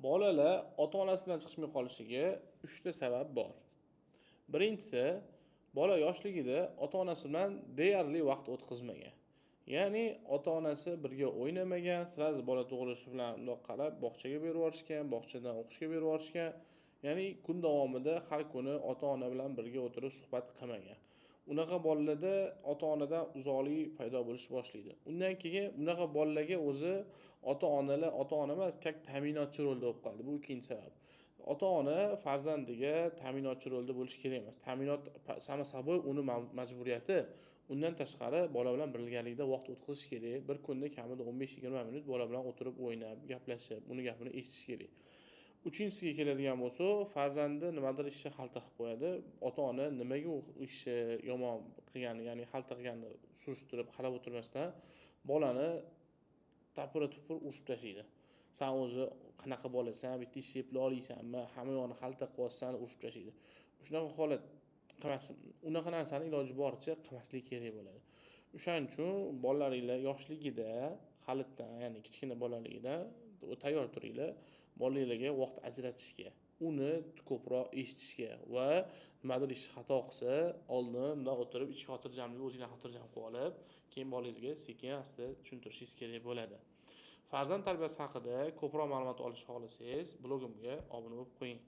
Bolalar ota-onasidan chiqishmay qolishiga 3 ta sabab bor. Birinchisi, bola yoshligida ota-onasi bilan deyarli vaqt o'tkazmagan. Ya'ni ota-onasi birga o'ynamagan, sirasi bola tug'ilishi bilan undoq qarab bog'chaga berib yuborishgan, bog'chadan o'qishga berib yuborishgan. Ya'ni kun davomida har kuni ota-ona bilan birga o'tirib suhbat qilmagan. Unaqa bolalarda ota-onadan uzoqlik paydo bo'lish boshlaydi. Undan keyin bunaqa bolalarga o'zi ota-ona emas, как ta'minotchi rolda bo'lib qoldi. Bu ikkinchi sabab. Ota-ona farzandiga ta'minotchi rolda bo'lishi kerak emas. Ta'minot samo собой uni majburiyati. Undan tashqari bola bilan birgalikda vaqt o'tkazish kerak. Bir kunda kamida 15-20 minut bola bilan o'tirib o'ynab, gaplashib, uni gapini eshitish kerak. Uchinchisiga keladigan bo'lsa, farzandi nimadir ishni xalta qilib qo'yadi. Ota-ona nimaga u ishni yomon qilgani, ya'ni xalta qilganini surishtirib, qarab o'tirmasdan bolani tapira-tupur urishib tashlaydi. Sen o'zi qanaqa bolasan, bitta ishni eplay olaysanmi, hamma yoqni xalta qilyapsan, urishib tashlaydi. Shunaqa holat qilmasin. Unaqa narsani iloji boricha qilmaslik kerak bo'ladi. O'shaning uchun bolalaringlar yoshligida, halitdan, ya'ni kichkina bolaligida tayyor turinglar, bolalarga vaqt ajratishga, uni ko'proq eshitishga va nimadir ish xato qilsa, oldin o'tirib ichki xotirjamlik o'zingizga xotirjam qilib olib, keyin bolangizga sekin asta tushuntirishingiz kerak bo'ladi. Farzand tarbiyasi haqida ko'proq ma'lumot olishni xohlasangiz, blogimga obuna bo'lib qo'ying.